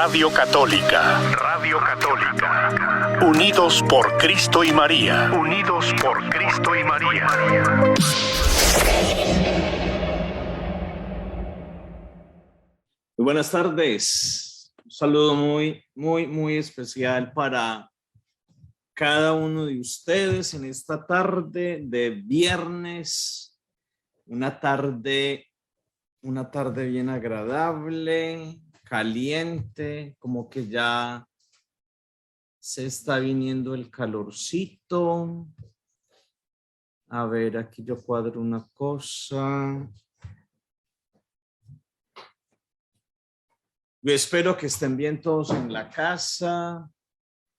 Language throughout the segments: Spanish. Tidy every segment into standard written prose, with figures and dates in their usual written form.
Radio Católica. Radio Católica. Unidos por Cristo y María. Unidos por Cristo y María. Muy buenas tardes. Un saludo muy especial para cada uno de ustedes en esta tarde de viernes. Una tarde bien agradable, caliente, como que ya se está viniendo el calorcito. A ver, aquí yo cuadro una cosa. Yo espero que estén bien todos en la casa,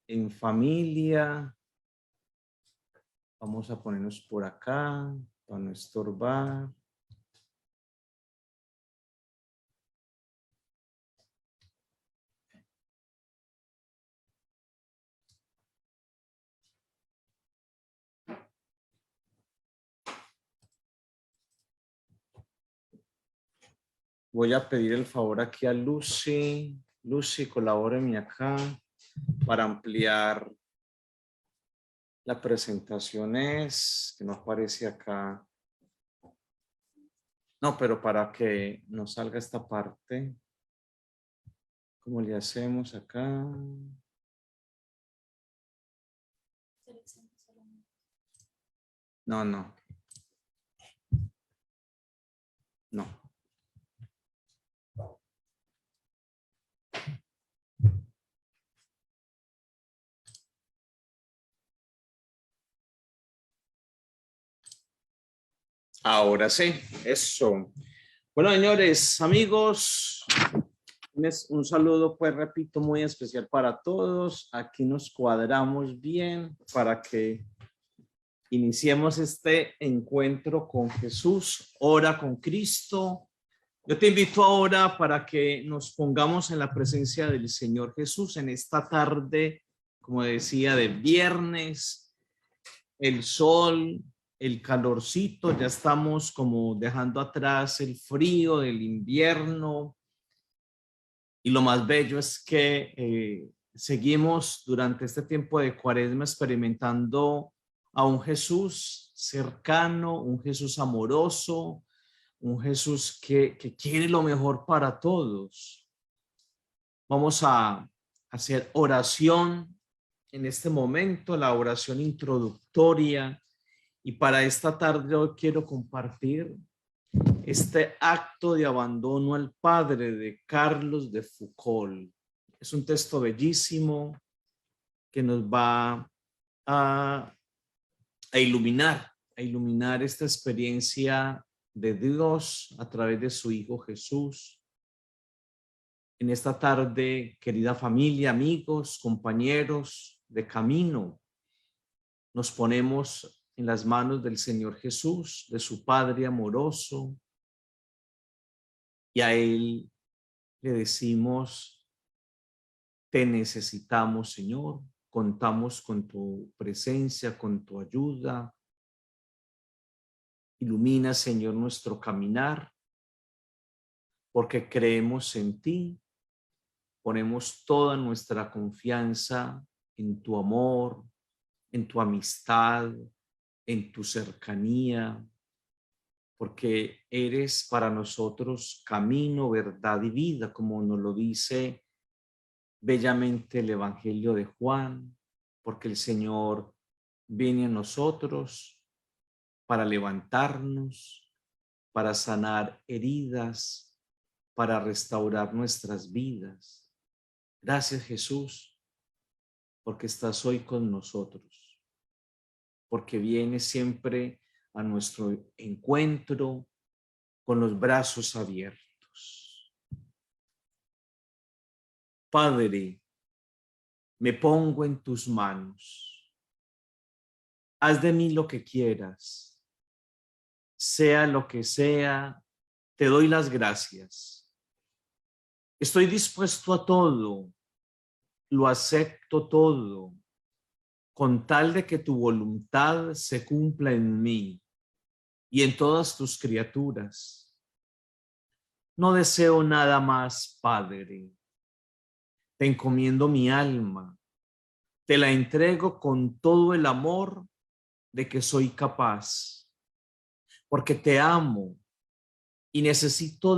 en familia. Vamos a ponernos por acá para no estorbar. Voy a pedir el favor aquí a Lucy. Lucy, colabóreme acá para ampliar la presentación. Que no aparece acá. No, pero para que nos salga esta parte. ¿Cómo le hacemos acá? No. No. Ahora sí, eso. Bueno, señores, amigos, un saludo, pues repito, muy especial para todos. Aquí nos cuadramos bien para que iniciemos este encuentro con Jesús, hora con Cristo. Yo te invito ahora para que nos pongamos en la presencia del Señor Jesús en esta tarde, como decía, de viernes, el sol, el calorcito, ya estamos como dejando atrás el frío del invierno. Y lo más bello es que seguimos durante este tiempo de Cuaresma experimentando a un Jesús cercano, un Jesús amoroso, un Jesús que quiere lo mejor para todos. Vamos a hacer oración en este momento, la oración introductoria. Y para esta tarde hoy quiero compartir este acto de abandono al Padre de Carlos de Foucault. Es un texto bellísimo que nos va a iluminar esta experiencia de Dios a través de su Hijo Jesús. En esta tarde, querida familia, amigos, compañeros de camino, nos ponemos en las manos del Señor Jesús, de su Padre amoroso, y a Él le decimos: te necesitamos, Señor, contamos con tu presencia, con tu ayuda. Ilumina, Señor, nuestro caminar, porque creemos en ti, ponemos toda nuestra confianza en tu amor, en tu amistad, en tu cercanía, porque eres para nosotros camino, verdad y vida, como nos lo dice bellamente el Evangelio de Juan, porque el Señor viene a nosotros para levantarnos, para sanar heridas, para restaurar nuestras vidas. Gracias, Jesús, porque estás hoy con nosotros, porque vienes siempre a nuestro encuentro con los brazos abiertos. Padre, me pongo en tus manos. Haz de mí lo que quieras. Sea lo que sea, te doy las gracias. Estoy dispuesto a todo, lo acepto todo, con tal de que tu voluntad se cumpla en mí y en todas tus criaturas. No deseo nada más, Padre. te encomiendo mi alma, te la entrego con todo el amor de que soy capaz, porque te amo y necesito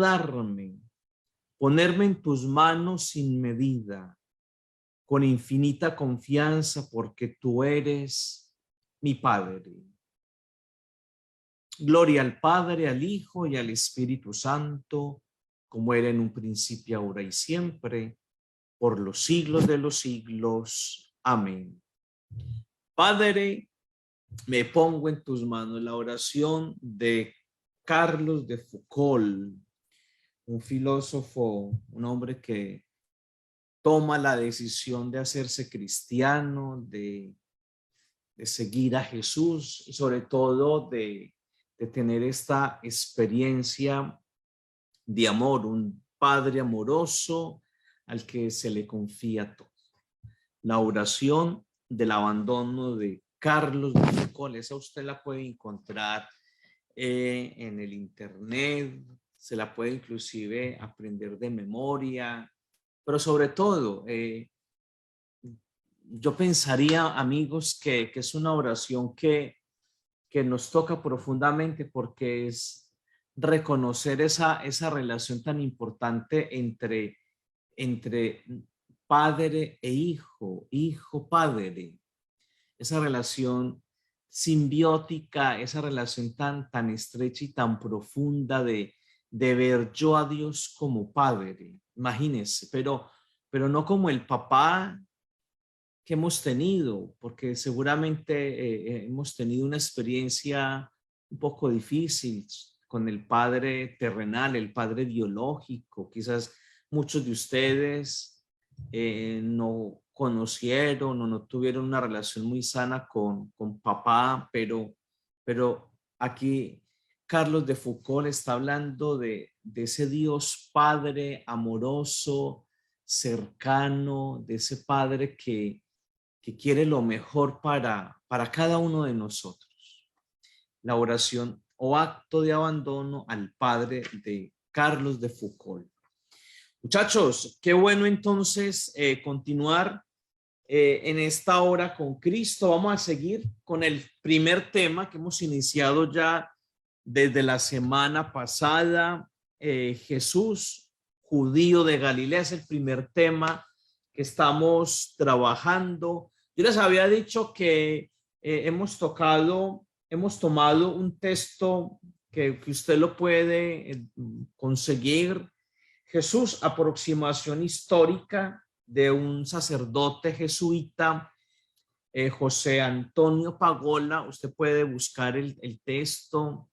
ponerme en tus manos sin medida, con infinita confianza, porque tú eres mi Padre. Gloria al Padre, al Hijo y al Espíritu Santo, como era en un principio, ahora y siempre, por los siglos de los siglos. Amén. Padre, me pongo en tus manos. La oración de Carlos de Foucault, un filósofo, un hombre que toma la decisión de hacerse cristiano, de seguir a Jesús y sobre todo de tener esta experiencia de amor, un Padre amoroso al que se le confía todo. La oración del abandono de Carlos de Foucault, esa usted la puede encontrar en el internet, se la puede inclusive aprender de memoria, pero sobre todo, yo pensaría, amigos, que es una oración que nos toca profundamente porque es reconocer esa relación tan importante entre padre e hijo, hijo-padre, esa relación simbiótica, esa relación tan estrecha y tan profunda de ver yo a Dios como padre, imagínense, pero no como el papá que hemos tenido, porque seguramente hemos tenido una experiencia un poco difícil con el padre terrenal, el padre biológico. Quizás muchos de ustedes no conocieron o no tuvieron una relación muy sana con papá, pero aquí Carlos de Foucault está hablando de ese Dios Padre amoroso, cercano, de ese Padre que quiere lo mejor para cada uno de nosotros. La oración o acto de abandono al Padre de Carlos de Foucault. Muchachos, qué bueno entonces continuar en esta hora con Cristo. Vamos a seguir con el primer tema que hemos iniciado ya desde la semana pasada. Jesús, judío de Galilea, es el primer tema que estamos trabajando. Yo les había dicho que hemos tomado un texto que usted lo puede conseguir. Jesús, aproximación histórica de un sacerdote jesuita, José Antonio Pagola. Usted puede buscar el texto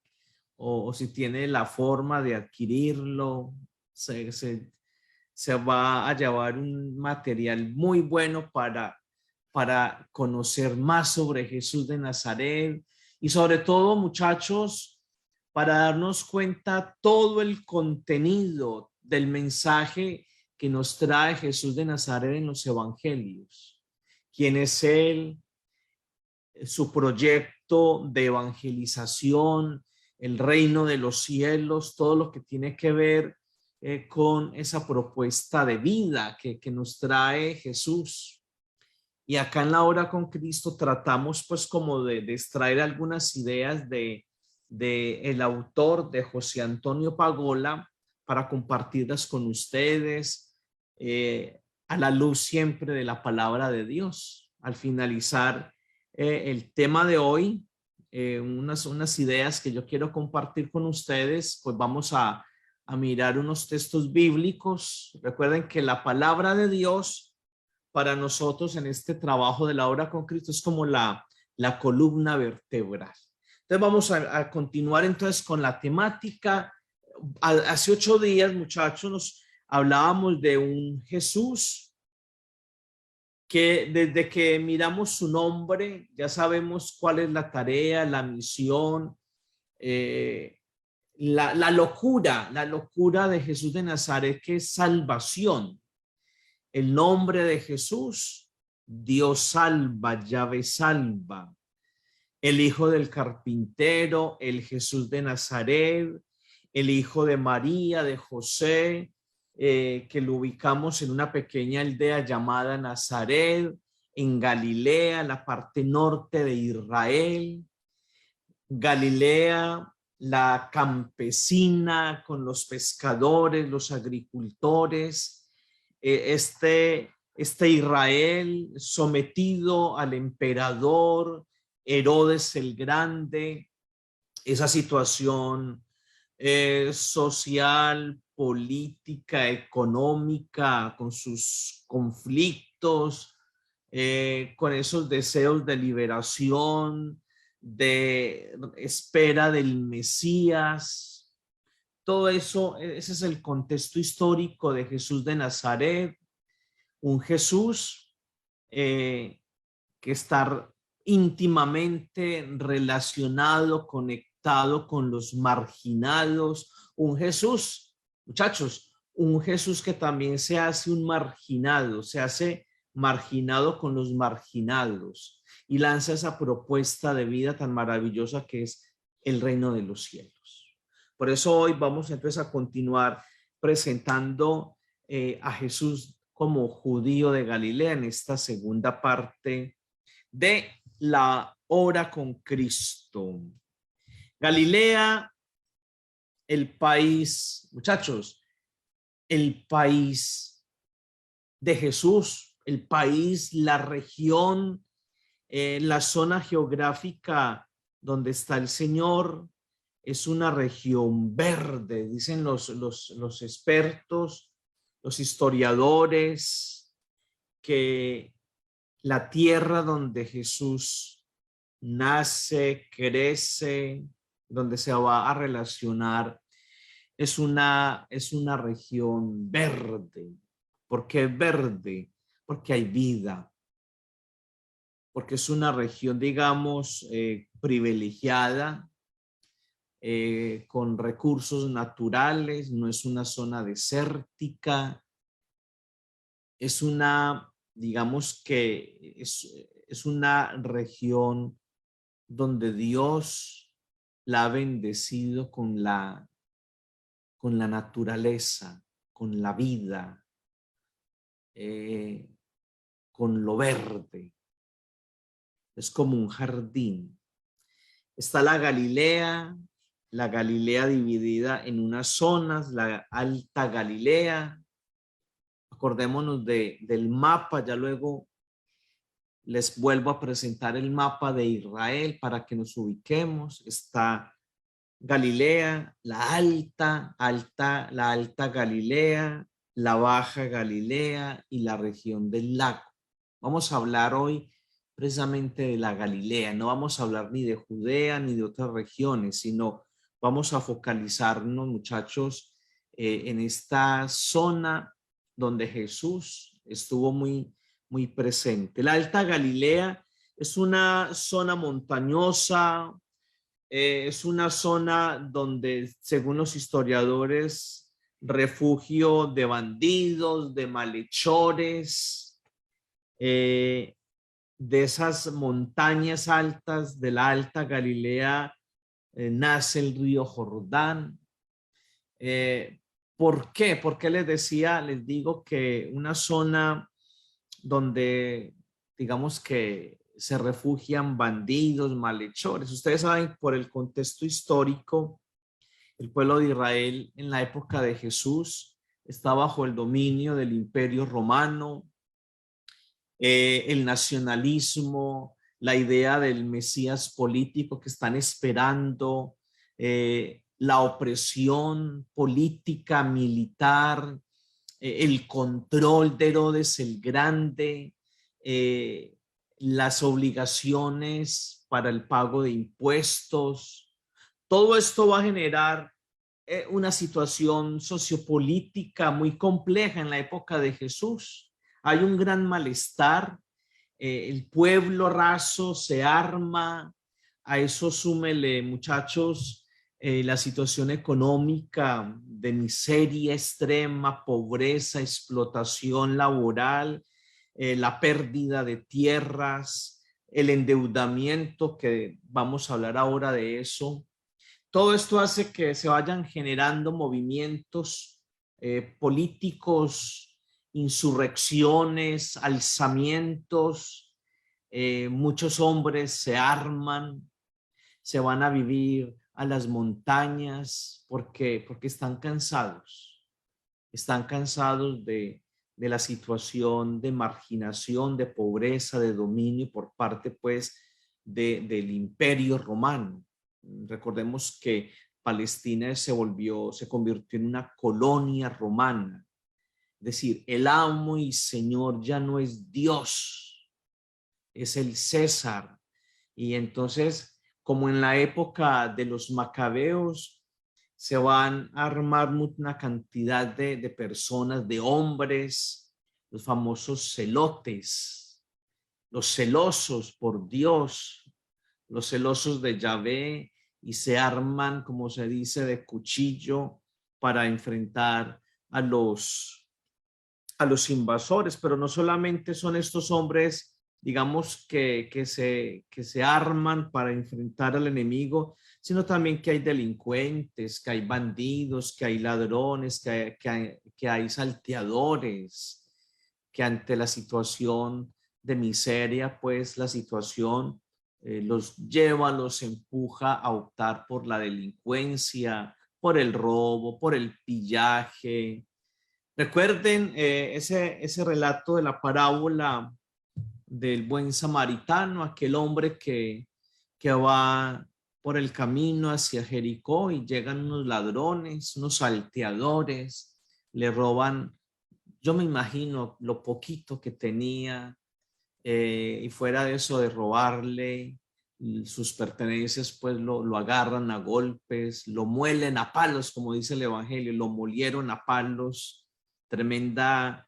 o si tiene la forma de adquirirlo, se va a llevar un material muy bueno para conocer más sobre Jesús de Nazaret y sobre todo, muchachos, para darnos cuenta todo el contenido del mensaje que nos trae Jesús de Nazaret en los evangelios. ¿Quién es él? Su proyecto de evangelización, el reino de los cielos, todo lo que tiene que ver con esa propuesta de vida que nos trae Jesús. Y acá en la hora con Cristo tratamos pues como de extraer algunas ideas de el autor, de José Antonio Pagola, para compartirlas con ustedes a la luz siempre de la palabra de Dios. Al finalizar el tema de hoy, unas ideas que yo quiero compartir con ustedes, pues vamos a mirar unos textos bíblicos. Recuerden que la palabra de Dios para nosotros en este trabajo de la obra con Cristo es como la columna vertebral. Entonces vamos a continuar entonces con la temática. Hace 8 días, muchachos, nos hablábamos de un Jesús que desde que miramos su nombre ya sabemos cuál es la tarea, la misión, la locura de Jesús de Nazaret, que es salvación. El nombre de Jesús, Dios salva, Yahvé salva. El hijo del carpintero, el Jesús de Nazaret, el hijo de María, de José, que lo ubicamos en una pequeña aldea llamada Nazaret, en Galilea, la parte norte de Israel. Galilea, la campesina con los pescadores, los agricultores, este Israel sometido al emperador Herodes el Grande, esa situación social, política, económica, con sus conflictos, con esos deseos de liberación, de espera del Mesías. Todo eso, ese es el contexto histórico de Jesús de Nazaret, un Jesús que está íntimamente relacionado, conectado con los marginados, un Jesús, muchachos, un Jesús que también se hace un marginado, se hace marginado con los marginados y lanza esa propuesta de vida tan maravillosa que es el reino de los cielos. Por eso hoy vamos entonces a continuar presentando a Jesús como judío de Galilea en esta segunda parte de la hora con Cristo. Galilea, el país, muchachos, el país de Jesús, el país, la región, la zona geográfica donde está el Señor, es una región verde, dicen los expertos, los historiadores, que la tierra donde Jesús nace, crece, donde se va a relacionar, es una región verde. ¿Por qué verde? Porque hay vida. Porque es una región, digamos, privilegiada, con recursos naturales, no es una zona desértica, es una, digamos que es una región donde Dios la ha bendecido con la naturaleza, con la vida, con lo verde. Es como un jardín. Está la Galilea dividida en unas zonas, la Alta Galilea. Acordémonos del mapa, ya luego les vuelvo a presentar el mapa de Israel para que nos ubiquemos. Está Galilea, la alta Galilea, la baja Galilea y la región del lago. Vamos a hablar hoy precisamente de la Galilea. No vamos a hablar ni de Judea ni de otras regiones, sino vamos a focalizarnos, muchachos, en esta zona donde Jesús estuvo muy, muy presente. La Alta Galilea es una zona montañosa, es una zona donde, según los historiadores, refugio de bandidos, de malhechores, de esas montañas altas de la Alta Galilea nace el río Jordán. ¿Por qué? Porque les digo que una zona donde, digamos que se refugian bandidos, malhechores. Ustedes saben, por el contexto histórico, el pueblo de Israel en la época de Jesús está bajo el dominio del Imperio Romano. El nacionalismo, la idea del Mesías político que están esperando, la opresión política, militar, el control de Herodes el Grande, las obligaciones para el pago de impuestos. Todo esto va a generar una situación sociopolítica muy compleja en la época de Jesús. Hay un gran malestar, el pueblo raso se arma, a eso súmele, muchachos, la situación económica de miseria extrema, pobreza, explotación laboral, la pérdida de tierras, el endeudamiento, que vamos a hablar ahora de eso. Todo esto hace que se vayan generando movimientos políticos, insurrecciones, alzamientos. Muchos hombres se arman, se van a vivir a las montañas porque están cansados de la situación de marginación, de pobreza, de dominio por parte pues del Imperio Romano. Recordemos que Palestina se convirtió en una colonia romana. Es decir, el amo y señor ya no es Dios, es el César. Y entonces, como en la época de los macabeos, se van a armar una cantidad de personas, de hombres, los famosos celotes, los celosos por Dios, los celosos de Yahvé, y se arman, como se dice, de cuchillo para enfrentar a los invasores. Pero no solamente son estos hombres, digamos, que se arman para enfrentar al enemigo, sino también que hay delincuentes, que hay bandidos, que hay ladrones, que hay salteadores, que ante la situación de miseria, pues la situación los lleva, los empuja a optar por la delincuencia, por el robo, por el pillaje. Recuerden ese relato de la parábola del buen samaritano, aquel hombre que va por el camino hacia Jericó y llegan unos ladrones, unos salteadores, le roban, yo me imagino lo poquito que tenía, y fuera de eso de robarle sus pertenencias, pues lo agarran a golpes, lo muelen a palos, como dice el Evangelio, lo molieron a palos. Tremenda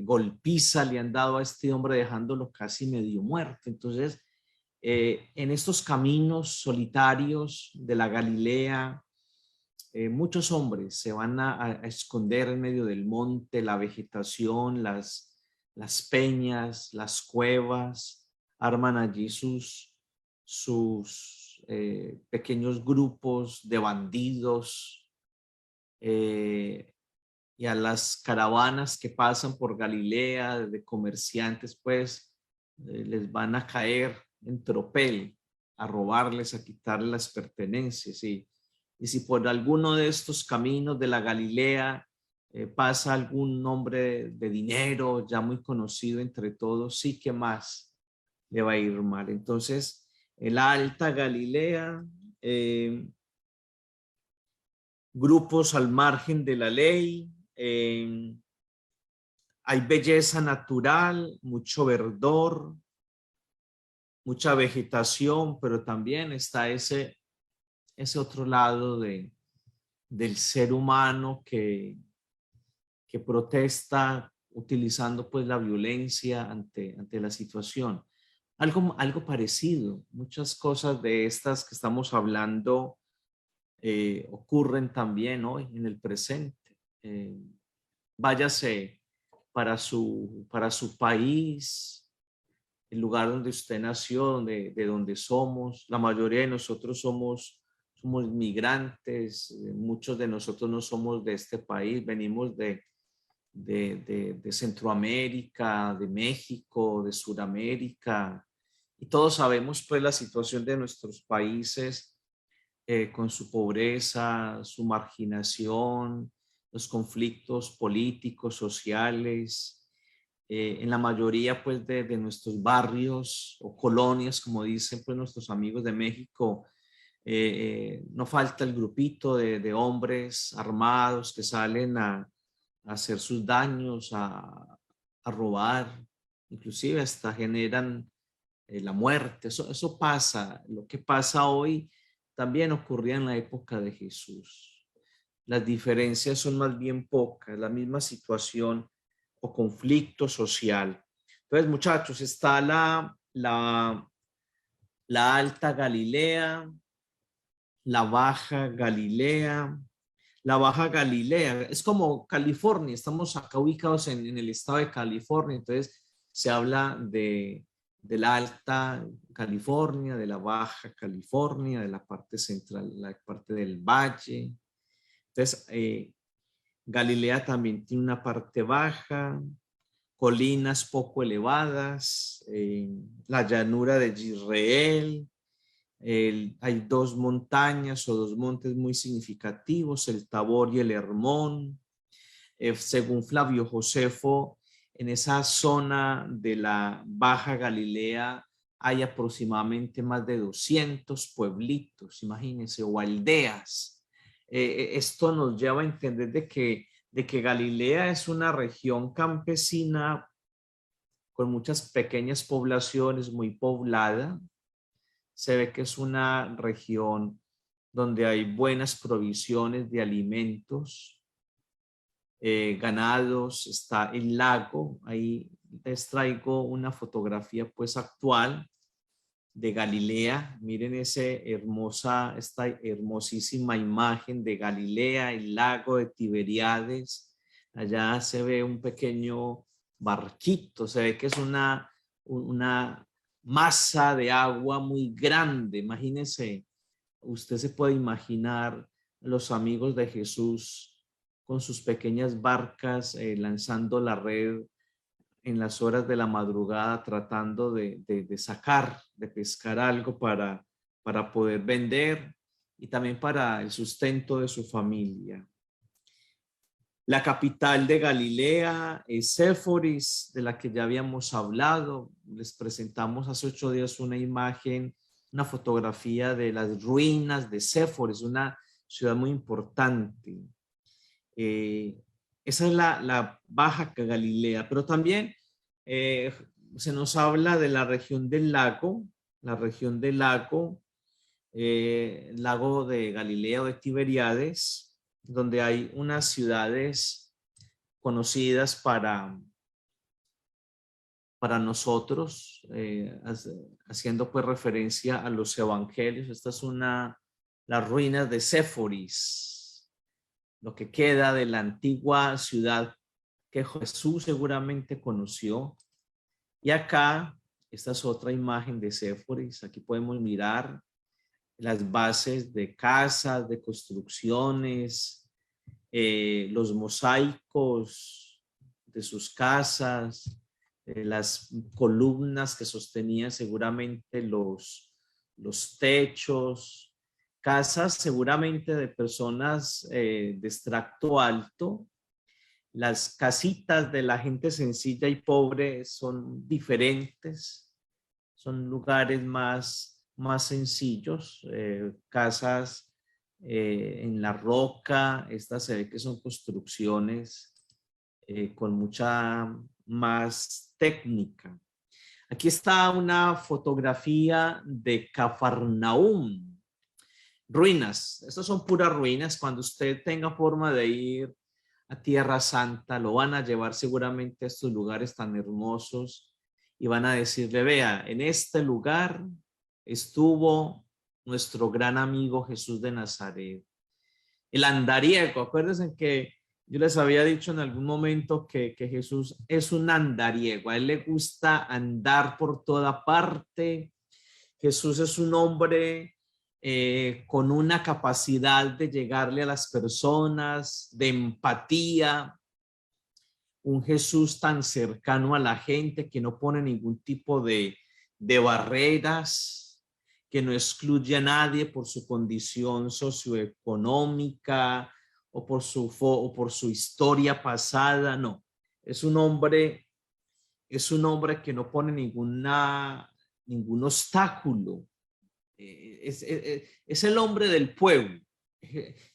golpiza le han dado a este hombre, dejándolo casi medio muerto. Entonces, en estos caminos solitarios de la Galilea, muchos hombres se van a esconder en medio del monte, la vegetación, las peñas, las cuevas, arman allí sus pequeños grupos de bandidos, y a las caravanas que pasan por Galilea de comerciantes, pues les van a caer en tropel, a robarles, a quitarles las pertenencias. Y si por alguno de estos caminos de la Galilea pasa algún hombre de dinero ya muy conocido entre todos, sí que más le va a ir mal. Entonces, en la Alta Galilea, grupos al margen de la ley, hay belleza natural, mucho verdor, mucha vegetación, pero también está ese otro lado del ser humano que protesta utilizando pues la violencia ante la situación. Algo parecido, muchas cosas de estas que estamos hablando ocurren también hoy en el presente. Váyase para su país, el lugar donde usted nació, de donde somos. La mayoría de nosotros somos migrantes, muchos de nosotros no somos de este país, venimos de Centroamérica, de México, de Sudamérica, y todos sabemos pues la situación de nuestros países, con su pobreza, su marginación, los conflictos políticos, sociales, en la mayoría pues de nuestros barrios o colonias, como dicen pues nuestros amigos de México. No falta el grupito de hombres armados que salen a hacer sus daños, a robar, inclusive hasta generan la muerte. Eso pasa. Lo que pasa hoy también ocurría en la época de Jesús. Las diferencias son más bien pocas, la misma situación o conflicto social. Entonces, muchachos, está la Alta Galilea, la Baja Galilea. La Baja Galilea es como California, estamos acá ubicados en el estado de California, entonces se habla de la Alta California, de la Baja California, de la parte central, la parte del valle. Entonces, Galilea también tiene una parte baja, colinas poco elevadas, la llanura de Israel. Hay dos montañas o dos montes muy significativos, el Tabor y el Hermón. Según Flavio Josefo, en esa zona de la Baja Galilea hay aproximadamente más de 200 pueblitos, imagínense, o aldeas. Esto nos lleva a entender de que Galilea es una región campesina con muchas pequeñas poblaciones, muy poblada. Se ve que es una región donde hay buenas provisiones de alimentos, ganados, está el lago. Ahí les traigo una fotografía pues actual de Galilea. Miren esta hermosísima imagen de Galilea, el lago de Tiberíades. Allá se ve un pequeño barquito, se ve que es una masa de agua muy grande. Imagínense, usted se puede imaginar los amigos de Jesús con sus pequeñas barcas lanzando la red en las horas de la madrugada, tratando de pescar algo para poder vender y también para el sustento de su familia. La capital de Galilea es Séforis, de la que ya habíamos hablado. Les presentamos hace 8 días una imagen, una fotografía de las ruinas de Séforis, una ciudad muy importante. Esa es la Baja Galilea, pero también se nos habla de la región del lago, lago de Galilea o de Tiberíades, donde hay unas ciudades conocidas para nosotros, haciendo pues referencia a los evangelios. Esta es las ruinas de Séforis, lo que queda de la antigua ciudad que Jesús seguramente conoció. Y acá, esta es otra imagen de Séforis. Aquí podemos mirar las bases de casas, de construcciones, los mosaicos de sus casas, las columnas que sostenían seguramente los techos, casas seguramente de personas de extracto alto. Las casitas de la gente sencilla y pobre son diferentes, son lugares más sencillos, casas en la roca. Estas se ve que son construcciones con mucha más técnica. Aquí está una fotografía de Cafarnaúm. Ruinas, estas son puras ruinas. Cuando usted tenga forma de ir a Tierra Santa, lo van a llevar seguramente a estos lugares tan hermosos y van a decirle: vea, en este lugar estuvo nuestro gran amigo Jesús de Nazaret. El andariego, acuérdense que yo les había dicho en algún momento que Jesús es un andariego. A él le gusta andar por toda parte. Jesús es un hombre con una capacidad de llegarle a las personas, de empatía. Un Jesús tan cercano a la gente que no pone ningún tipo de barreras, que no excluye a nadie por su condición socioeconómica o por su historia pasada. No, es un hombre que no pone ningún obstáculo. Es el hombre del pueblo.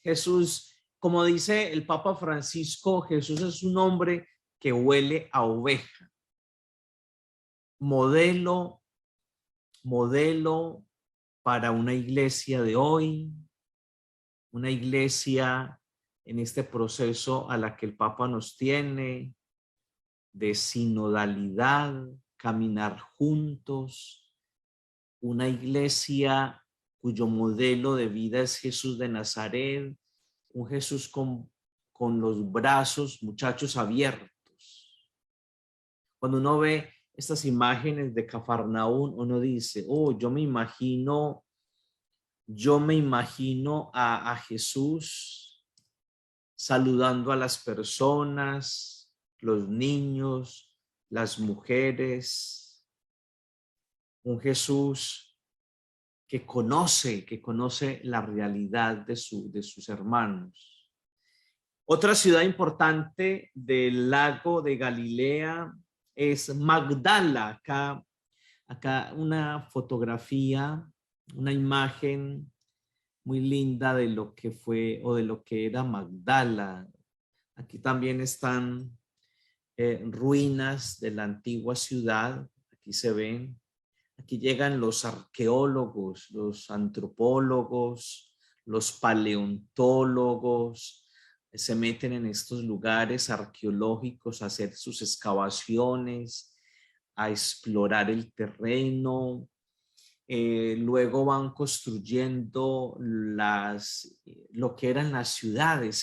Jesús, como dice el Papa Francisco, Jesús es un hombre que huele a oveja. Modelo para una iglesia de hoy, una iglesia en este proceso a la que el Papa nos tiene, de sinodalidad, caminar juntos, una iglesia cuyo modelo de vida es Jesús de Nazaret, un Jesús con los brazos, muchachos, abiertos. Cuando uno ve estas imágenes de Cafarnaúm, uno dice: oh, yo me imagino a Jesús saludando a las personas, los niños, las mujeres. Un Jesús que conoce la realidad de sus hermanos. Otra ciudad importante del lago de Galilea es Magdala. Acá una fotografía, una imagen muy linda de lo que fue o de lo que era Magdala. Aquí también están ruinas de la antigua ciudad. Aquí se ven. Aquí llegan los arqueólogos, los antropólogos, los paleontólogos, se meten en estos lugares arqueológicos a hacer sus excavaciones, a explorar el terreno. Luego van construyendo lo que eran las ciudades.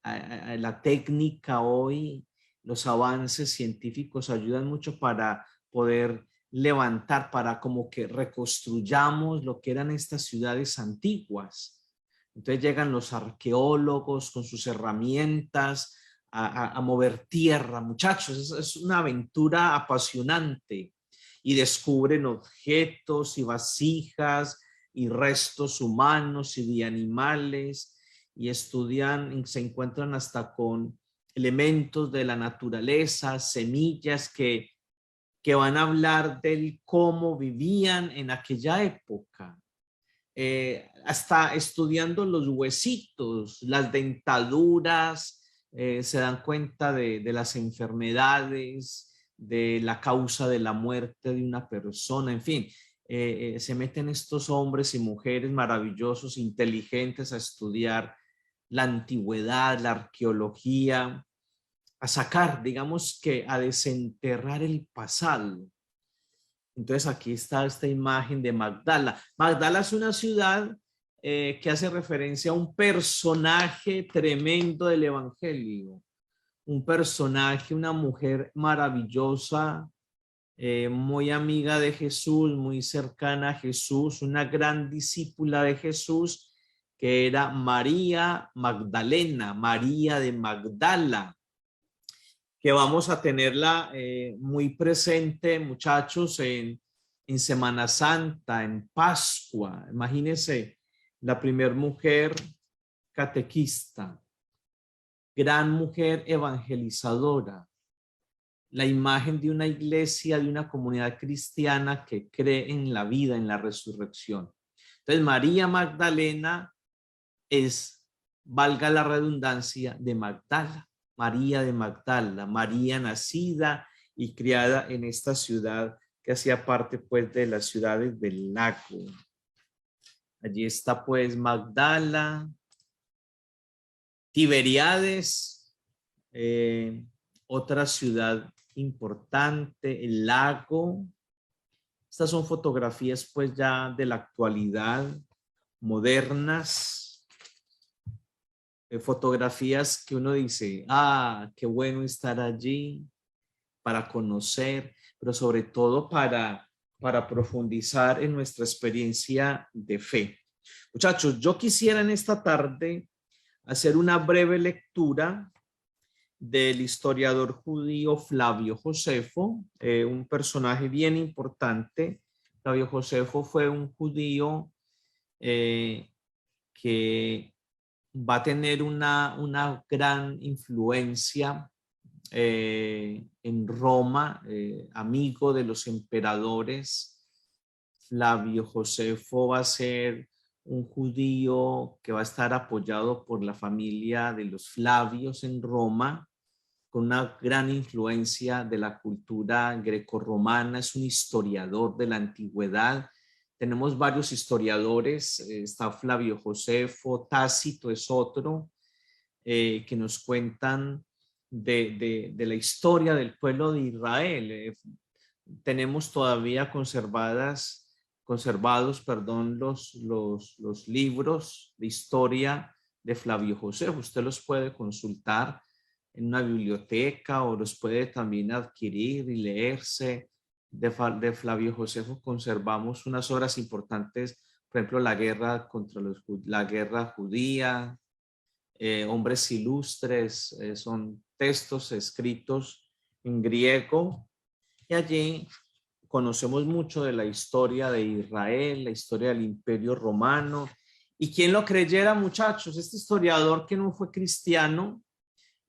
La técnica hoy, los avances científicos ayudan mucho para poder levantar, para como que reconstruyamos lo que eran estas ciudades antiguas. Entonces llegan los arqueólogos con sus herramientas a mover tierra. Muchachos, es una aventura apasionante y descubren objetos y vasijas y restos humanos y de animales y estudian y se encuentran hasta con elementos de la naturaleza, semillas que van a hablar del cómo vivían en aquella época. Hasta estudiando los huesitos, las dentaduras, se dan cuenta de las enfermedades, de la causa de la muerte de una persona, en fin. Se meten estos hombres y mujeres maravillosos, inteligentes a estudiar la antigüedad, la arqueología, a sacar, digamos que a desenterrar el pasado. Entonces aquí está esta imagen de Magdala. Magdala es una ciudad que hace referencia a un personaje tremendo del Evangelio. Un personaje, una mujer maravillosa, muy amiga de Jesús, muy cercana a Jesús, una gran discípula de Jesús, que era María Magdalena, María de Magdala, que vamos a tenerla muy presente, muchachos, en Semana Santa, en Pascua. Imagínense, la primer mujer catequista, gran mujer evangelizadora, la imagen de una iglesia, de una comunidad cristiana que cree en la vida, en la resurrección. Entonces, María Magdalena es, valga la redundancia, de Magdala. María de Magdala, María nacida y criada en esta ciudad que hacía parte pues de las ciudades del lago. Allí está pues Magdala, Tiberíades, otra ciudad importante, el lago. Estas son fotografías pues ya de la actualidad, modernas. Fotografías que uno dice, qué bueno estar allí para conocer, pero sobre todo para profundizar en nuestra experiencia de fe. Muchachos, yo quisiera en esta tarde hacer una breve lectura del historiador judío Flavio Josefo, un personaje bien importante. Flavio Josefo fue un judío que va a tener una gran influencia en Roma, amigo de los emperadores. Flavio Josefo va a ser un judío que va a estar apoyado por la familia de los Flavios en Roma, con una gran influencia de la cultura grecorromana. Es un historiador de la antigüedad. Tenemos varios historiadores, está Flavio Josefo, Tácito es otro, que nos cuentan de la historia del pueblo de Israel. Tenemos todavía conservados, los libros de historia de Flavio Josefo. Usted los puede consultar en una biblioteca o los puede también adquirir y leerse. De Flavio Josefo conservamos unas obras importantes, por ejemplo, la guerra judía, hombres ilustres, son textos escritos en griego, y allí conocemos mucho de la historia de Israel, la historia del Imperio Romano. Y quien lo creyera, muchachos, este historiador que no fue cristiano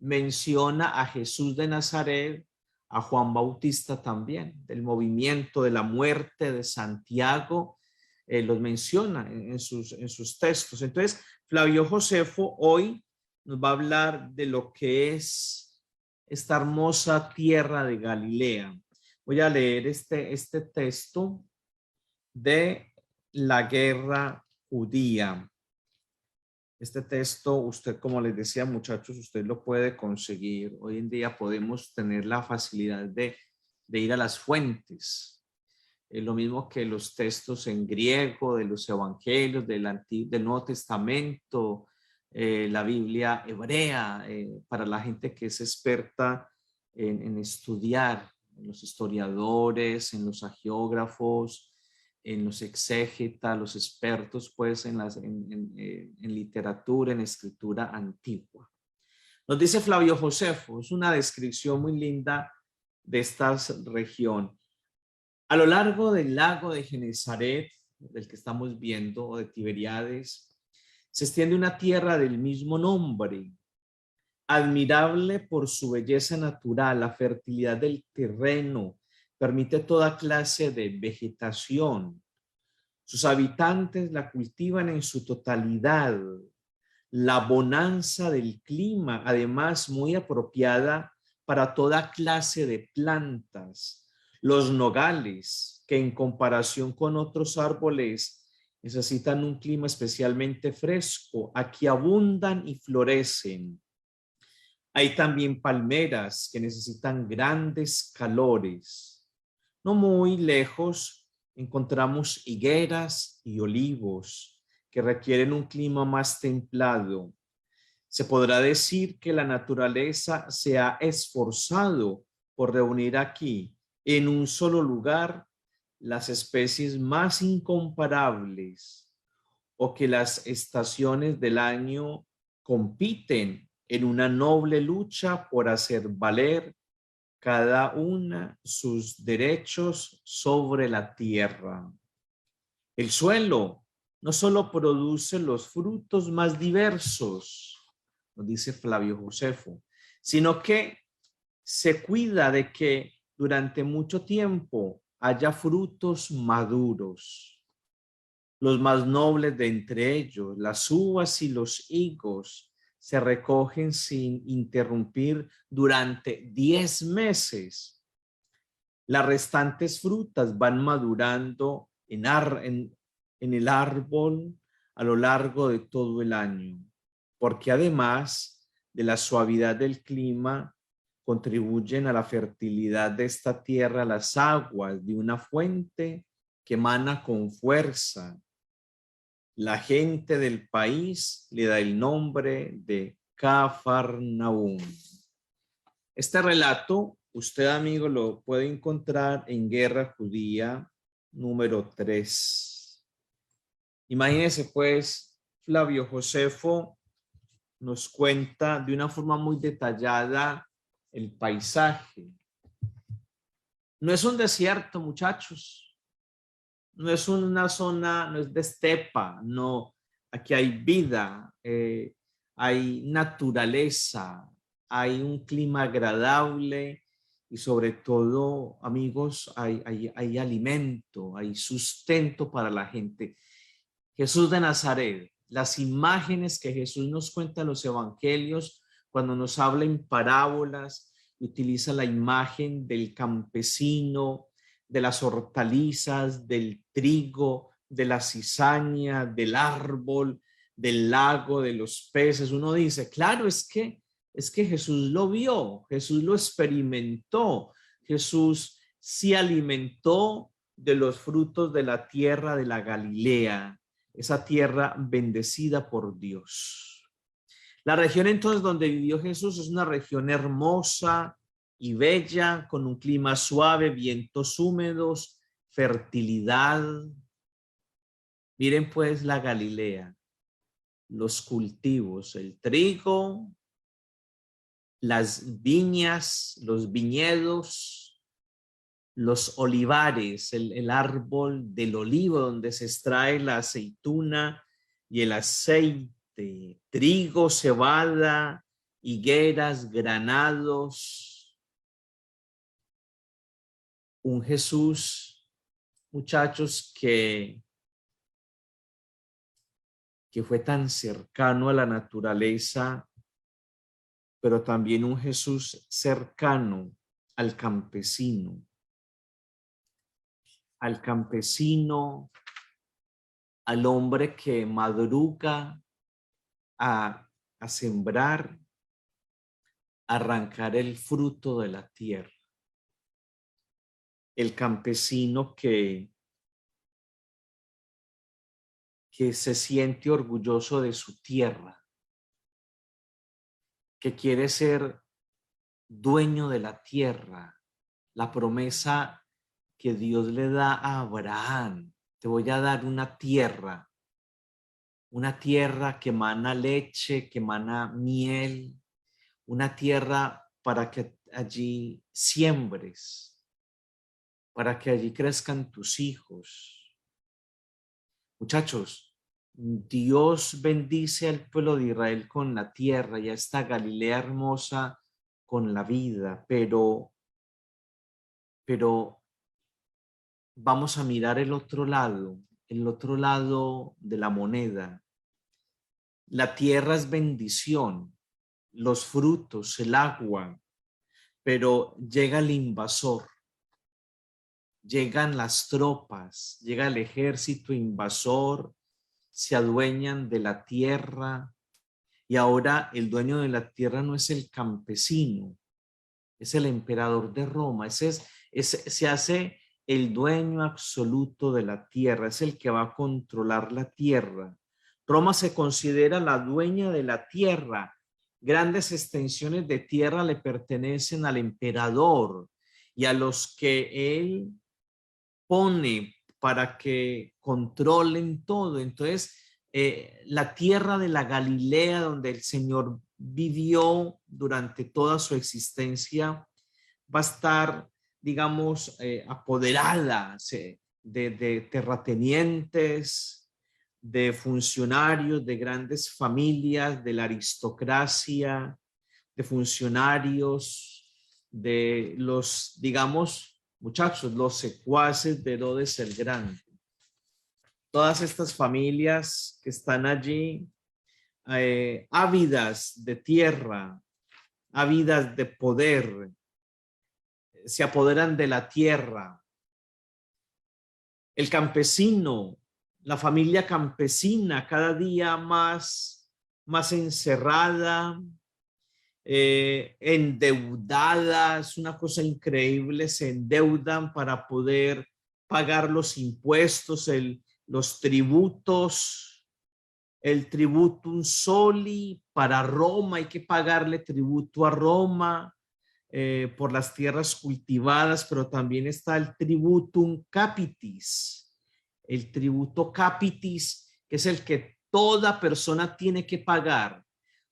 menciona a Jesús de Nazaret, a Juan Bautista también, del movimiento de la muerte de Santiago, los menciona en sus textos. Entonces, Flavio Josefo hoy nos va a hablar de lo que es esta hermosa tierra de Galilea. Voy a leer este texto de la guerra judía. Este texto, usted, como les decía, muchachos, usted lo puede conseguir. Hoy en día podemos tener la facilidad de ir a las fuentes. Lo mismo que los textos en griego de los evangelios, del Nuevo Testamento, la Biblia hebrea, para la gente que es experta en estudiar, en los historiadores, en los hagiógrafos, en los exégetas, los expertos pues en literatura, en escritura antigua. Nos dice Flavio Josefo, es una descripción muy linda de esta región. A lo largo del lago de Genesaret, del que estamos viendo, o de Tiberíades, se extiende una tierra del mismo nombre, admirable por su belleza natural, la fertilidad del terreno, permite toda clase de vegetación. Sus habitantes la cultivan en su totalidad. La bonanza del clima, además muy apropiada para toda clase de plantas. Los nogales, que en comparación con otros árboles necesitan un clima especialmente fresco, aquí abundan y florecen. Hay también palmeras que necesitan grandes calores. No muy lejos encontramos higueras y olivos que requieren un clima más templado. Se podrá decir que la naturaleza se ha esforzado por reunir aquí, en un solo lugar, las especies más incomparables, o que las estaciones del año compiten en una noble lucha por hacer valer cada una sus derechos sobre la tierra. El suelo no solo produce los frutos más diversos, nos dice Flavio Josefo, sino que se cuida de que durante mucho tiempo haya frutos maduros. Los más nobles de entre ellos, las uvas y los higos, se recogen sin interrumpir durante 10 meses. Las restantes frutas van madurando en el árbol a lo largo de todo el año, porque además de la suavidad del clima, contribuyen a la fertilidad de esta tierra las aguas de una fuente que emana con fuerza. La gente del país le da el nombre de Cafarnaúm. Este relato, usted, amigo, lo puede encontrar en Guerra Judía número 3. Imagínense, pues, Flavio Josefo nos cuenta de una forma muy detallada el paisaje. No es un desierto, muchachos. No es una zona, no es de estepa, no. Aquí hay vida, hay naturaleza, hay un clima agradable y sobre todo, amigos, hay alimento, hay sustento para la gente. Jesús de Nazaret, las imágenes que Jesús nos cuenta en los evangelios, cuando nos habla en parábolas, utiliza la imagen del campesino, de las hortalizas, del trigo, de la cizaña, del árbol, del lago, de los peces. Uno dice, claro, es que Jesús lo vio, Jesús lo experimentó, Jesús se alimentó de los frutos de la tierra de la Galilea, esa tierra bendecida por Dios. La región entonces donde vivió Jesús es una región hermosa y bella, con un clima suave, vientos húmedos, fertilidad. Miren pues la Galilea. los cultivos, el trigo, las viñas, los viñedos, los olivares, el árbol del olivo donde se extrae la aceituna y el aceite, trigo, cebada, higueras, granados. Un Jesús, muchachos, que fue tan cercano a la naturaleza, pero también un Jesús cercano al campesino, al hombre que madruga a sembrar, a arrancar el fruto de la tierra. El campesino que se siente orgulloso de su tierra, que quiere ser dueño de la tierra, la promesa que Dios le da a Abraham: te voy a dar una tierra que emana leche, que emana miel, una tierra para que allí siembres, para que allí crezcan tus hijos. Muchachos, Dios bendice al pueblo de Israel con la tierra y a esta Galilea hermosa con la vida, pero vamos a mirar el otro lado de la moneda. La tierra es bendición, los frutos, el agua, pero llega el invasor, llegan las tropas, llega el ejército invasor, se adueñan de la tierra y ahora el dueño de la tierra no es el campesino, es el emperador de Roma. Se hace el dueño absoluto de la tierra, es el que va a controlar la tierra. Roma se considera la dueña de la tierra. Grandes extensiones de tierra le pertenecen al emperador y a los que él pone para que controlen todo. Entonces, la tierra de la Galilea, donde el Señor vivió durante toda su existencia, va a estar, digamos, apoderada de terratenientes, de funcionarios, de grandes familias, de la aristocracia, de funcionarios, de los, digamos, muchachos, los secuaces de Herodes el Grande. Todas estas familias que están allí, ávidas de tierra, ávidas de poder, se apoderan de la tierra. El campesino, la familia campesina, cada día más encerrada, endeudada, es una cosa increíble, se endeudan para poder pagar los impuestos, los tributos, el tributum soli para Roma, hay que pagarle tributo a Roma por las tierras cultivadas, pero también está el tributum capitis, el tributo capitis, que es el que toda persona tiene que pagar.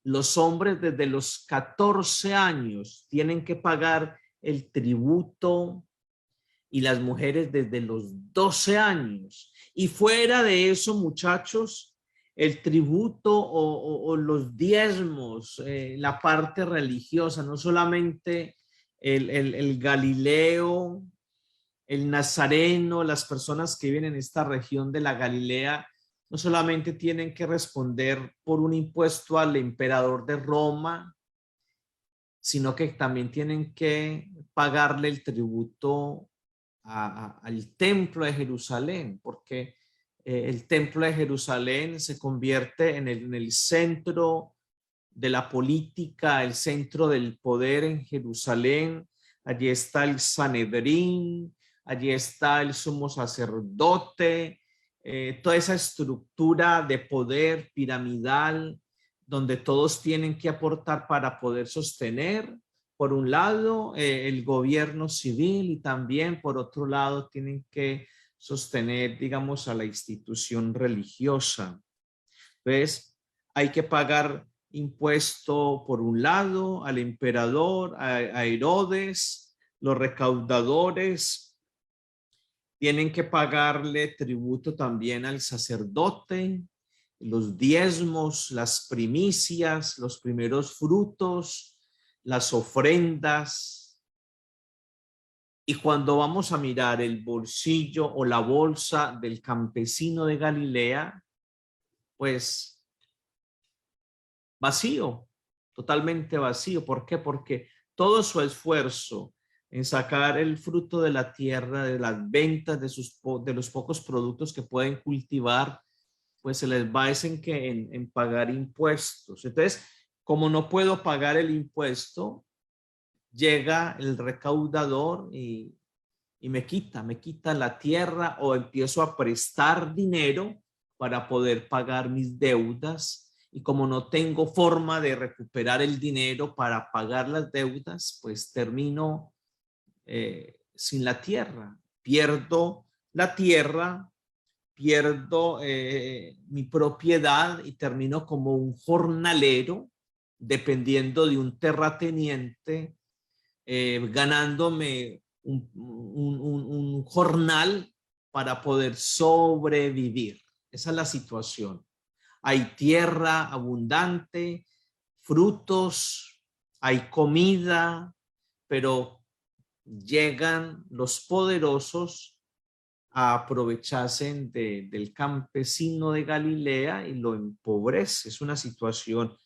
Los hombres desde los 14 años tienen que pagar el tributo y las mujeres desde los 12 años. Y fuera de eso, muchachos, el tributo o los diezmos, la parte religiosa, no solamente el Galileo, el nazareno, las personas que viven en esta región de la Galilea, no solamente tienen que responder por un impuesto al emperador de Roma, sino que también tienen que pagarle el tributo al templo de Jerusalén, porque el templo de Jerusalén se convierte en el centro de la política, el centro del poder en Jerusalén. Allí está el Sanedrín, allí está el sumo sacerdote, toda esa estructura de poder piramidal donde todos tienen que aportar para poder sostener, por un lado, el gobierno civil y también, por otro lado, tienen que sostener, digamos, a la institución religiosa. Entonces, hay que pagar impuesto por un lado al emperador, a Herodes, los recaudadores tienen que pagarle tributo también al sacerdote, los diezmos, las primicias, los primeros frutos, las ofrendas. Y cuando vamos a mirar el bolsillo o la bolsa del campesino de Galilea, pues vacío, totalmente vacío. ¿Por qué? Porque todo su esfuerzo en sacar el fruto de la tierra, de las ventas de los pocos productos que pueden cultivar, pues se les va en pagar impuestos. Entonces, como no puedo pagar el impuesto, llega el recaudador y me quita la tierra, o empiezo a prestar dinero para poder pagar mis deudas. Y como no tengo forma de recuperar el dinero para pagar las deudas, pues termino sin la tierra. Pierdo la tierra, pierdo mi propiedad y termino como un jornalero, dependiendo de un terrateniente, ganándome un jornal para poder sobrevivir. Esa es la situación. Hay tierra abundante, frutos, hay comida, pero llegan los poderosos a aprovecharse del campesino de Galilea y lo empobrece. Es una situación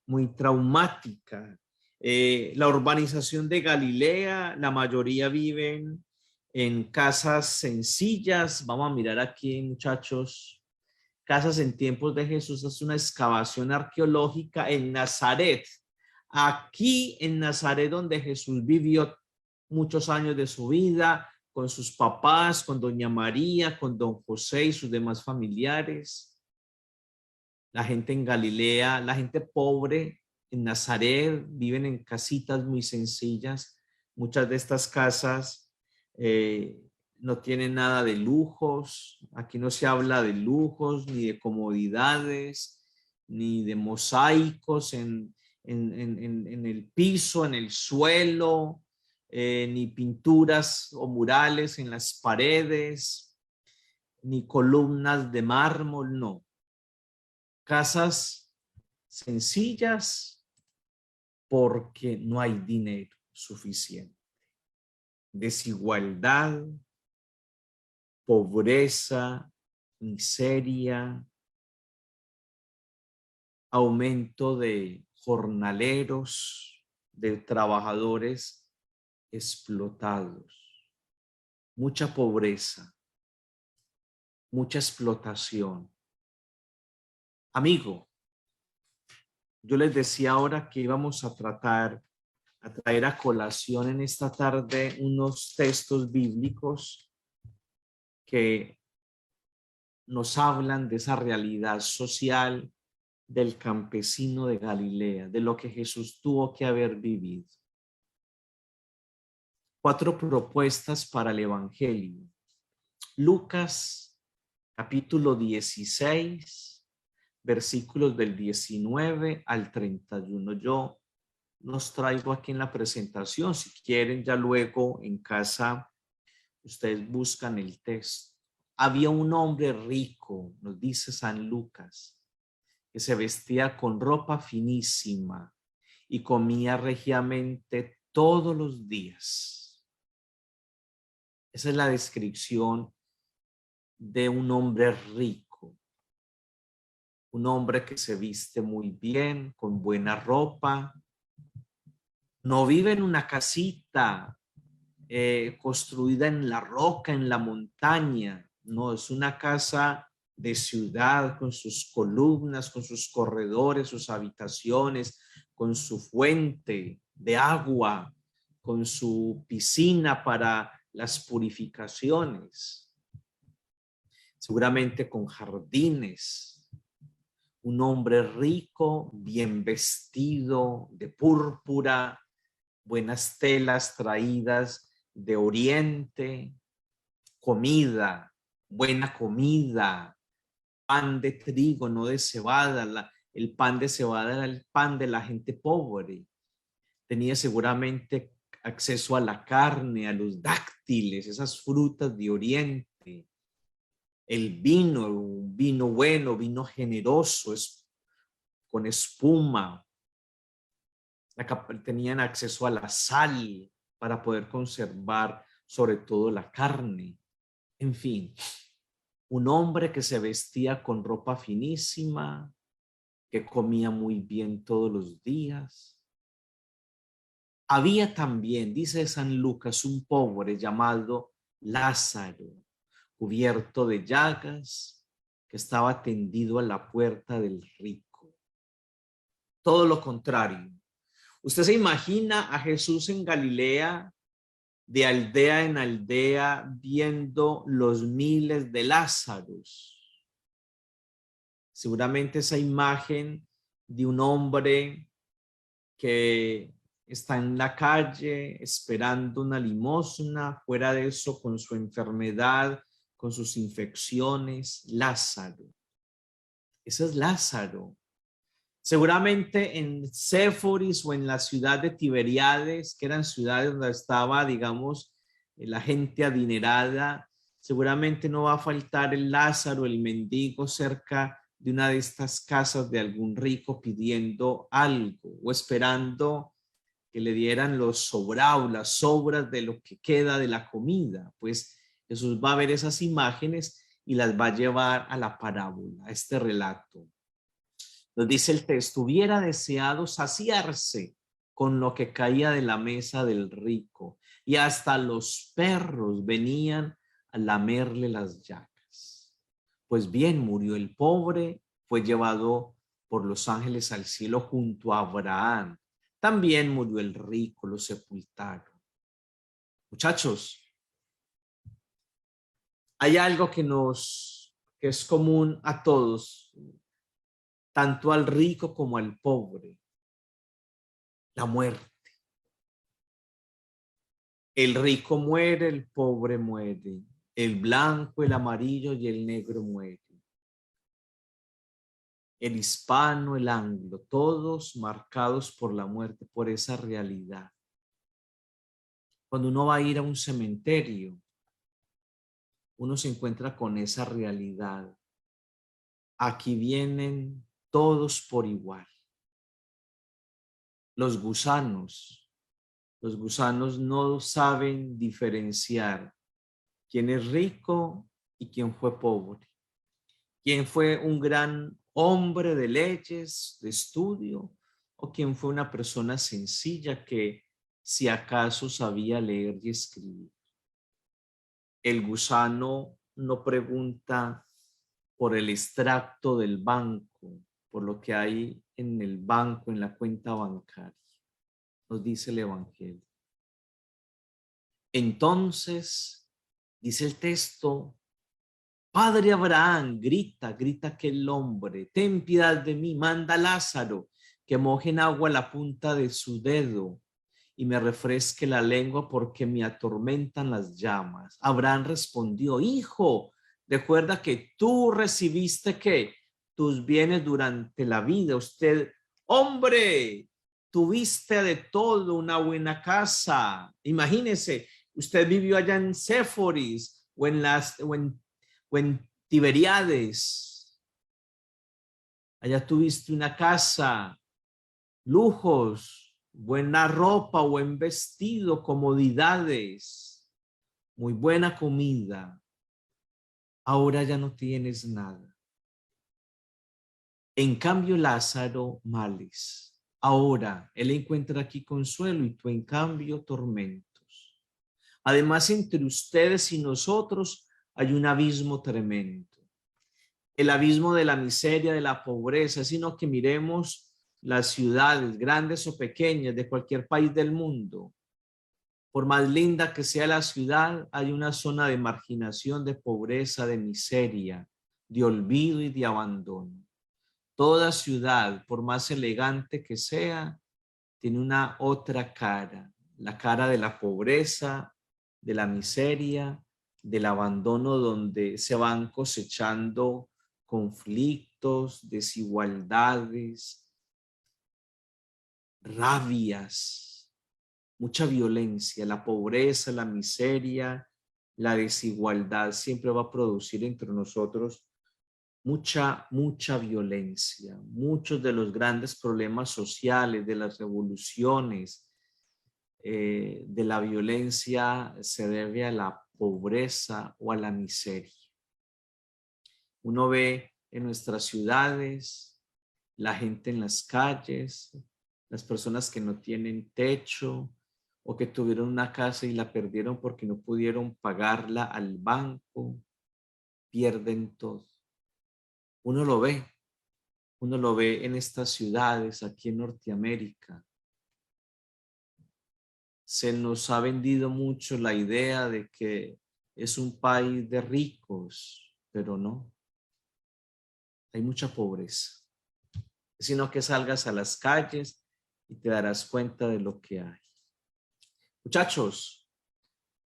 muy traumática. La urbanización de Galilea, la mayoría viven en casas sencillas. Vamos a mirar aquí, muchachos, casas en tiempos de Jesús. Es una excavación arqueológica en Nazaret. Aquí en Nazaret, donde Jesús vivió muchos años de su vida, con sus papás, con doña María, con don José y sus demás familiares. La gente en Galilea, la gente pobre en Nazaret, viven en casitas muy sencillas. Muchas de estas casas no tienen nada de lujos. Aquí no se habla de lujos, ni de comodidades, ni de mosaicos en el piso, en el suelo, ni pinturas o murales en las paredes, ni columnas de mármol, no. Casas sencillas porque no hay dinero suficiente. Desigualdad, pobreza, miseria, aumento de jornaleros, de trabajadores explotados, mucha pobreza, mucha explotación. Amigo, yo les decía ahora que íbamos a traer a colación en esta tarde unos textos bíblicos que nos hablan de esa realidad social del campesino de Galilea, de lo que Jesús tuvo que haber vivido. 4 propuestas para el Evangelio. Lucas, capítulo 16, versículos del 19 al 31. Yo los traigo aquí en la presentación. Si quieren, ya luego en casa, ustedes buscan el texto. Había un hombre rico, nos dice San Lucas, que se vestía con ropa finísima y comía regiamente todos los días. Esa es la descripción de un hombre rico, un hombre que se viste muy bien, con buena ropa. No vive en una casita construida en la roca, en la montaña. No, es una casa de ciudad con sus columnas, con sus corredores, sus habitaciones, con su fuente de agua, con su piscina para las purificaciones, seguramente con jardines. Un hombre rico, bien vestido, de púrpura, buenas telas traídas de Oriente, comida, buena comida, pan de trigo, no de cebada, el pan de cebada era el pan de la gente pobre. Tenía seguramente acceso a la carne, a los dáctiles, esas frutas de Oriente. El vino, un vino bueno, vino generoso, con espuma. Tenían acceso a la sal para poder conservar sobre todo la carne. En fin, un hombre que se vestía con ropa finísima, que comía muy bien todos los días. Había también, dice San Lucas, un pobre llamado Lázaro, cubierto de llagas, que estaba tendido a la puerta del rico. Todo lo contrario. Usted se imagina a Jesús en Galilea, de aldea en aldea, viendo los miles de Lázaros. Seguramente esa imagen de un hombre que está en la calle esperando una limosna, fuera de eso con su enfermedad, con sus infecciones, Lázaro. Ese es Lázaro. Seguramente en Séforis o en la ciudad de Tiberíades, que eran ciudades donde estaba, digamos, la gente adinerada, seguramente no va a faltar el Lázaro, el mendigo, cerca de una de estas casas de algún rico pidiendo algo o esperando que le dieran los sobrados, las sobras de lo que queda de la comida. Pues Jesús va a ver esas imágenes y las va a llevar a la parábola, a este relato. Nos dice el texto: hubiera deseado saciarse con lo que caía de la mesa del rico, y hasta los perros venían a lamerle las llagas. Pues bien, murió el pobre, fue llevado por los ángeles al cielo junto a Abraham. También murió el rico, lo sepultaron. Muchachos, hay algo que es común a todos, tanto al rico como al pobre: la muerte. El rico muere, el pobre muere, el blanco, el amarillo y el negro mueren. El hispano, el anglo, todos marcados por la muerte, por esa realidad. Cuando uno va a ir a un cementerio, uno se encuentra con esa realidad. Aquí vienen todos por igual. Los gusanos no saben diferenciar quién es rico y quién fue pobre, quién fue un gran hombre de leyes, de estudio, o quién fue una persona sencilla que si acaso sabía leer y escribir. El gusano no pregunta por el extracto del banco, por lo que hay en el banco, en la cuenta bancaria. Nos dice el Evangelio. Entonces, dice el texto, Padre Abraham, grita aquel hombre, ten piedad de mí, manda a Lázaro que moje en agua la punta de su dedo y me refresque la lengua porque me atormentan las llamas. Abraham respondió: hijo, recuerda que tú recibiste ¿qué? Tus bienes durante la vida. Usted, hombre, tuviste de todo, una buena casa. Imagínese, usted vivió allá en Séforis o en Tiberíades. Allá tuviste una casa, lujos, buena ropa, buen vestido, comodidades, muy buena comida. Ahora ya no tienes nada. En cambio, Lázaro, males. Ahora él encuentra aquí consuelo y tú en cambio tormentos. Además, entre ustedes y nosotros hay un abismo tremendo. El abismo de la miseria, de la pobreza, sino que miremos las ciudades, grandes o pequeñas, de cualquier país del mundo. Por más linda que sea la ciudad, hay una zona de marginación, de pobreza, de miseria, de olvido y de abandono. Toda ciudad, por más elegante que sea, tiene una otra cara, la cara de la pobreza, de la miseria, del abandono, donde se van cosechando conflictos, conflictos, desigualdades, rabias, mucha violencia, la pobreza, la miseria, la desigualdad siempre va a producir entre nosotros mucha violencia. Muchos de los grandes problemas sociales, de las revoluciones, de la violencia se debe a la pobreza o a la miseria. Uno ve en nuestras ciudades la gente en las calles, las personas que no tienen techo o que tuvieron una casa y la perdieron porque no pudieron pagarla al banco, pierden todo. Uno lo ve en estas ciudades, aquí en Norteamérica. Se nos ha vendido mucho la idea de que es un país de ricos, pero no. Hay mucha pobreza. Sino que salgas a las calles y te darás cuenta de lo que hay. Muchachos,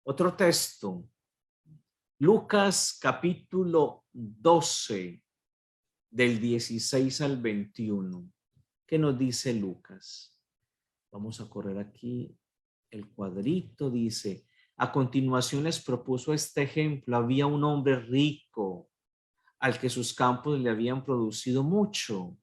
otro texto. Lucas capítulo 12, del 16 al 21. ¿Qué nos dice Lucas? Vamos a correr aquí el cuadrito. Dice: a continuación les propuso este ejemplo. Había un hombre rico al que sus campos le habían producido mucho.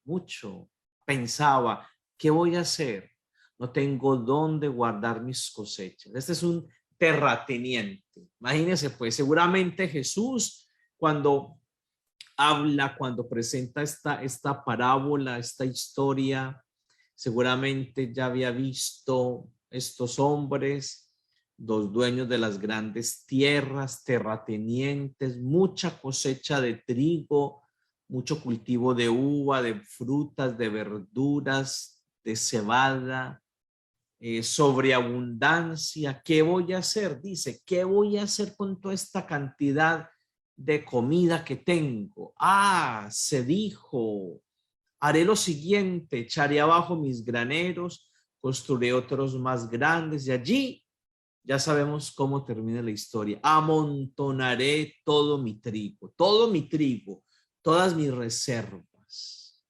Pensaba, ¿qué voy a hacer? No tengo dónde guardar mis cosechas. Este es un terrateniente. Imagínense, pues, seguramente Jesús, cuando habla, cuando presenta esta parábola, esta historia, seguramente ya había visto estos hombres, los dueños de las grandes tierras, terratenientes, mucha cosecha de trigo, mucho cultivo de uva, de frutas, de verduras, de cebada, sobreabundancia. ¿Qué voy a hacer? Dice, ¿qué voy a hacer con toda esta cantidad de comida que tengo? Se dijo, haré lo siguiente: echaré abajo mis graneros, construiré otros más grandes y allí ya sabemos cómo termina la historia. Amontonaré todo mi trigo, todas mis reservas.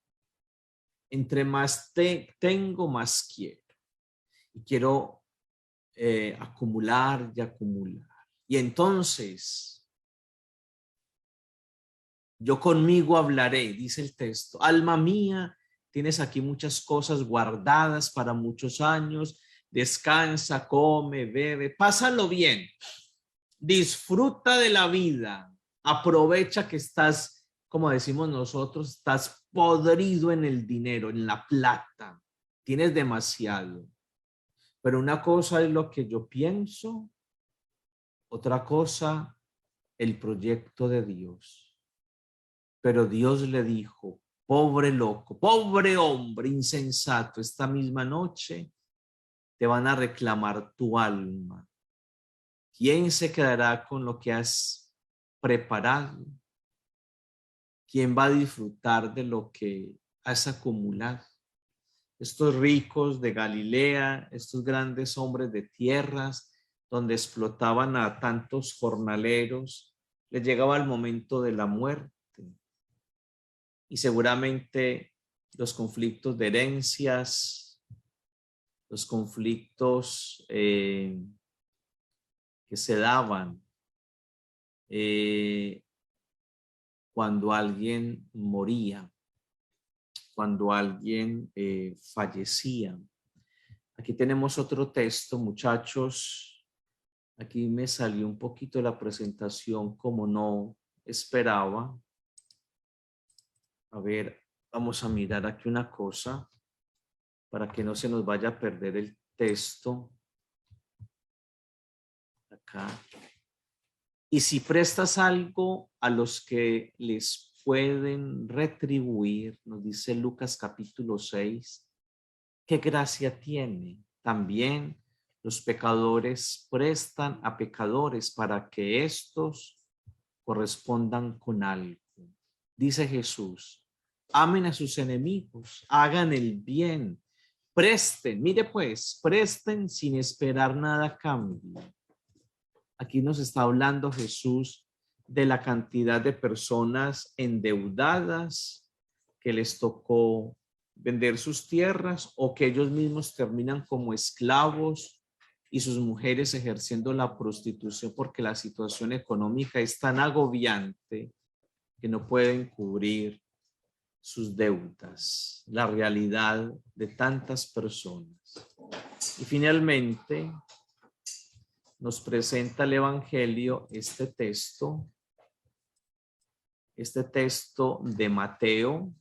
Entre más tengo, más quiero. Y quiero acumular y acumular. Y entonces, yo conmigo hablaré, dice el texto. Alma mía, tienes aquí muchas cosas guardadas para muchos años. Descansa, come, bebe, pásalo bien. Disfruta de la vida. Aprovecha que estás, como decimos nosotros, estás podrido en el dinero, en la plata. Tienes demasiado. Pero una cosa es lo que yo pienso, otra cosa, el proyecto de Dios. Pero Dios le dijo: pobre loco, pobre hombre insensato, esta misma noche te van a reclamar tu alma. ¿Quién se quedará con lo que has preparado? ¿Quién va a disfrutar de lo que has acumulado? Estos ricos de Galilea, estos grandes hombres de tierras, donde explotaban a tantos jornaleros, les llegaba el momento de la muerte. Y seguramente los conflictos de herencias, los conflictos que se daban cuando alguien moría, cuando alguien fallecía. Aquí tenemos otro texto, muchachos. Aquí me salió un poquito la presentación como no esperaba. A ver, vamos a mirar aquí una cosa para que no se nos vaya a perder el texto. Acá. Y si prestas algo a los que les pueden retribuir, nos dice Lucas capítulo 6, ¿qué gracia tiene? También los pecadores prestan a pecadores para que estos correspondan con algo. Dice Jesús: amen a sus enemigos, hagan el bien, presten, mire pues, presten sin esperar nada a cambio. Aquí nos está hablando Jesús de la cantidad de personas endeudadas, que les tocó vender sus tierras o que ellos mismos terminan como esclavos y sus mujeres ejerciendo la prostitución porque la situación económica es tan agobiante que no pueden cubrir sus deudas, la realidad de tantas personas. Y finalmente nos presenta el Evangelio este texto de Mateo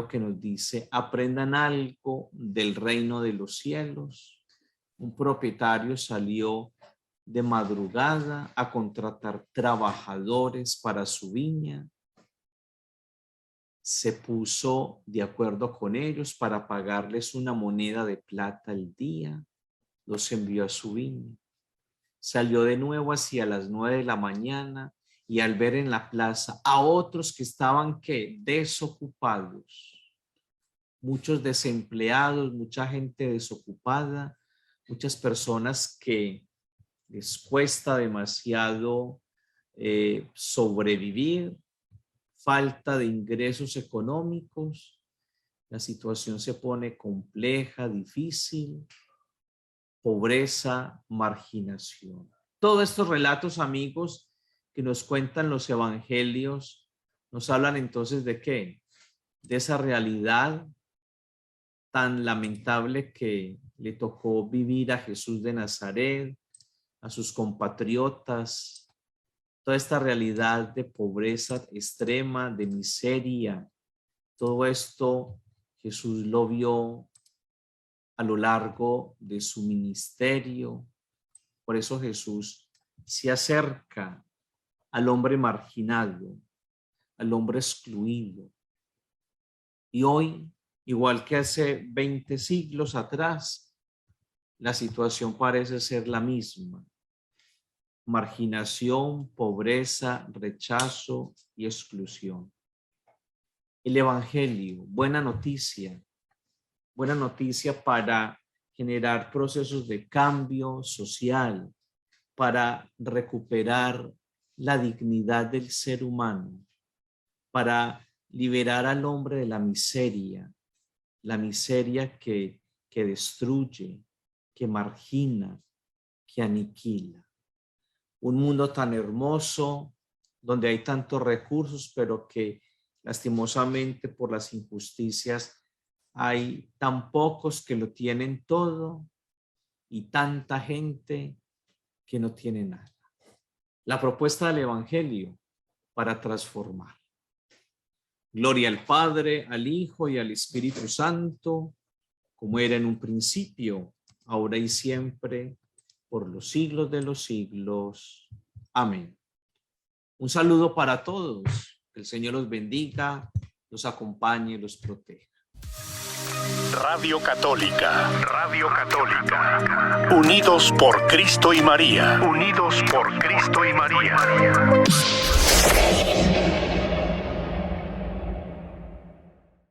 que nos dice: aprendan algo del reino de los cielos. Un propietario salió de madrugada a contratar trabajadores para su viña. Se puso de acuerdo con ellos para pagarles una moneda de plata al día. Los envió a su viña. Salió de nuevo hacia las 9 de la mañana y al ver en la plaza a otros que estaban desocupados, muchos desempleados, mucha gente desocupada, muchas personas que les cuesta demasiado sobrevivir, falta de ingresos económicos, la situación se pone compleja, difícil, pobreza, marginación. Todos estos relatos, amigos, que nos cuentan los evangelios, nos hablan entonces de ¿qué? De esa realidad tan lamentable que le tocó vivir a Jesús de Nazaret, a sus compatriotas, toda esta realidad de pobreza extrema, de miseria. Todo esto Jesús lo vio a lo largo de su ministerio. Por eso Jesús se acerca al hombre marginado, al hombre excluido. Y hoy, igual que hace 20 siglos atrás, la situación parece ser la misma. Marginación, pobreza, rechazo y exclusión. El Evangelio, buena noticia para generar procesos de cambio social, para recuperar la dignidad del ser humano, para liberar al hombre de la miseria que destruye, que margina, que aniquila. Un mundo tan hermoso, donde hay tantos recursos, pero que lastimosamente por las injusticias hay tan pocos que lo tienen todo y tanta gente que no tiene nada. La propuesta del Evangelio para transformar. Gloria al Padre, al Hijo y al Espíritu Santo, como era en un principio, ahora y siempre, por los siglos de los siglos. Amén. Un saludo para todos. Que el Señor los bendiga, los acompañe, los proteja. Radio Católica. Radio Católica. Unidos por Cristo y María. Unidos por Cristo y María.